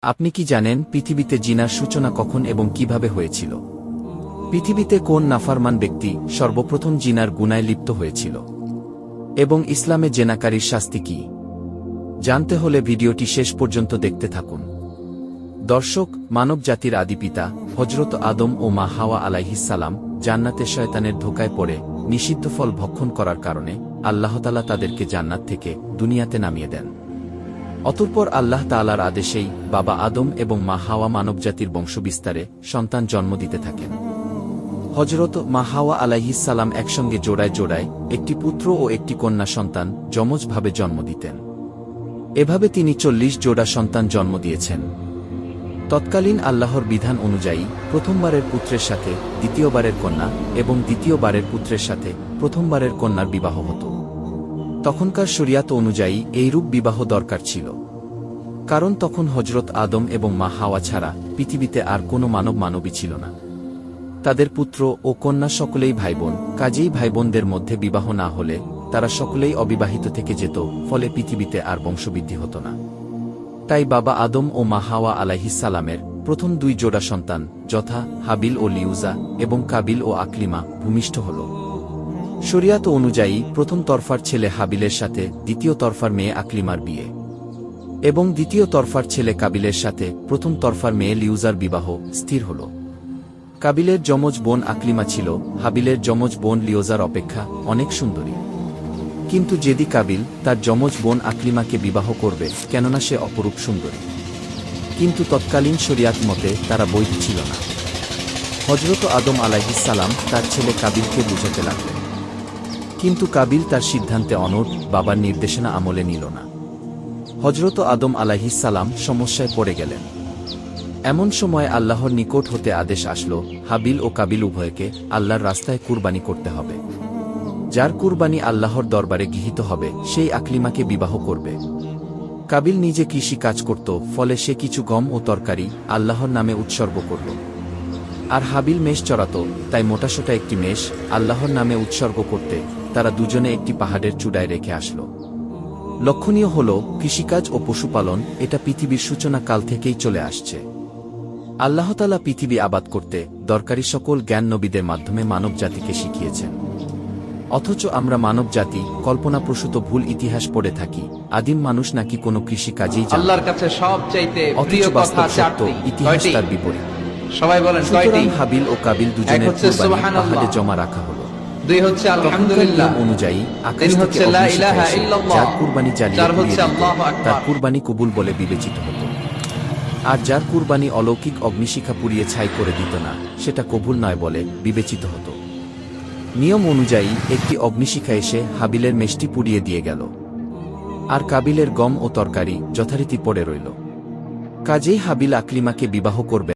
আপনি কি জানেন পৃথিবীতে জিনার সূচনা কখন এবং কিভাবে হয়েছিল? পৃথিবীতে কোন নাফরমান ব্যক্তি সর্বপ্রথম জিনার গুনায় লিপ্ত হয়েছিল? এবং ইসলামে জেনাকারীর শাস্তি কি? জানতে হলে ভিডিওটি শেষ পর্যন্ত দেখতে থাকুন। দর্শক, মানব জাতির আদিপিতা হযরত আদম ও মা হাওয়া আলাইহিসসালাম জান্নাতে শয়তানের ধোঁকায় পড়ে নিষিদ্ধ ফল ভক্ষণ করার কারণে আল্লাহ তাআলা তাদেরকে জান্নাত থেকে দুনিয়াতে নামিয়ে দেন। অতঃপর আল্লাহ তাআলার আদেশেই বাবা আদম এবং মা হাওয়া মানবজাতির বংশবিস্তারে সন্তান জন্ম দিতে থাকেন। হযরত মা হাওয়া আলাইহিসসালাম একসঙ্গে জোড়ায় জোড়ায় একটি পুত্র ও একটি কন্যা সন্তান যমজভাবে জন্ম দিতেন। এভাবে তিনি ৪০ জোড়া সন্তান জন্ম দিয়েছেন। তৎকালীন আল্লাহর বিধান অনুযায়ী প্রথমবারের পুত্রের সাথে দ্বিতীয়বারের কন্যা এবং দ্বিতীয়বারের পুত্রের সাথে প্রথমবারের কন্যার বিবাহ হতো। তখনকার শরিয়াত অনুযায়ী এইরূপ বিবাহ দরকার ছিল, কারণ তখন হযরত আদম এবং মা হাওয়া ছাড়া পৃথিবীতে আর কোনো মানবী ছিল না। তাদের পুত্র ও কন্যা সকলেই ভাইবোন, কাজেই ভাইবোনদের মধ্যে বিবাহ না হলে তারা সকলেই অবিবাহিত থেকে যেত, ফলে পৃথিবীতে আর বংশবৃদ্ধি হতো না। তাই বাবা আদম ও মা হাওয়া আলাইহিসসালামের প্রথম ২ জোড়া সন্তান যথা হাবিল ও লিউজা এবং কাবিল ও আকলিমা ভূমিষ্ঠ হল। শরিয়াত অনুযায়ী প্রথম তরফার ছেলে হাবিলের সাথে দ্বিতীয় তরফার মেয়ে আকলিমার বিয়ে, এবং দ্বিতীয় তরফার ছেলে কাবিলের সাথে প্রথম তরফার মেয়ে লিউজার বিবাহ স্থির হল। কাবিলের যমজ বোন আকলিমা ছিল হাবিলের যমজ বোন লিউজার অপেক্ষা অনেক সুন্দরী। কিন্তু যেদি কাবিল তার যমজ বোন আকলিমাকে বিবাহ করবে, কেননা সে অপরূপ সুন্দরী, কিন্তু তৎকালীন শরিয়াত মতে তারা বৈধ ছিল না। হযরত আদম আলাইহিসসালাম তার ছেলে কাবিলকে বুঝাতে লাগলেন, কিন্তু কাবিল তার সিদ্ধান্তে অনড়, বাবার নির্দেশনা আমলে নিল না। হযরত আদম আলাইহিসসালাম সমস্যায় পড়ে গেলেন। এমন সময় আল্লাহর নিকট হতে আদেশ আসলো, হাবিল ও কাবিল উভয়কে আল্লাহর রাস্তায় কুরবানি করতে হবে। যার কুরবানি আল্লাহর দরবারে গৃহীত হবে সেই আকলিমাকে বিবাহ করবে। কাবিল নিজে কৃষি কাজ করত, ফলে সে কিছু গম ও তরকারি আল্লাহর নামে উৎসর্গ করল। আর হাবিল মেষ চড়াত, তাই মোটাসোটা একটি মেষ আল্লাহর নামে উৎসর্গ করতে তারা দুজনে একটি পাহাড়ের চূড়ায় রেখে আসলো। লক্ষণীয় হল, কৃষিকাজ ও পশুপালন এটা পৃথিবীর সূচনা কাল থেকেই চলে আসছে। আল্লাহ তাআলা পৃথিবী আবাদ করতে দরকারি সকল জ্ঞান নবীদের মাধ্যমে মানব জাতিকে শিখিয়েছেন। অথচ আমরা মানব জাতি কল্পনাপ্রসূত ভুল ইতিহাস পড়ে থাকি, আদিম মানুষ নাকি কোনো কৃষি কাজেই জানে না। আল্লাহর কাছে সবচাইতে প্রিয় কথা চারটি, ইতিহাস তার বিপরীত। সবাই বলেন কয়টি? হাবিল ও কাবিল দুজনের কুরবানি পাহাড়ে জমা রাখা হলো। 2 হচ্ছে আলহামদুলিল্লাহ, অনুযায়ী 3 হচ্ছে লা ইলাহা ইল্লাল্লাহ, যার কুরবানি 4 হচ্ছে আল্লাহু আকবার, তার কুরবানি কবুল বলে বিবেচিত হতো। আর যার কুরবানি অলৌকিক অগ্নিশিখা পুড়িয়ে ছাই করে দিত না, সেটা কবুল নয় বলে বিবেচিত হতো। নিয়ম অনুযায়ী একটি অগ্নিশিখা এসে হাবিলের মেষটি পুড়িয়ে দিয়ে গেল, আর কাবিলের গম ও তরকারি যথারীতি পড়ে রইল। কাজেই হাবিল আকলিমাকে বিবাহ করবে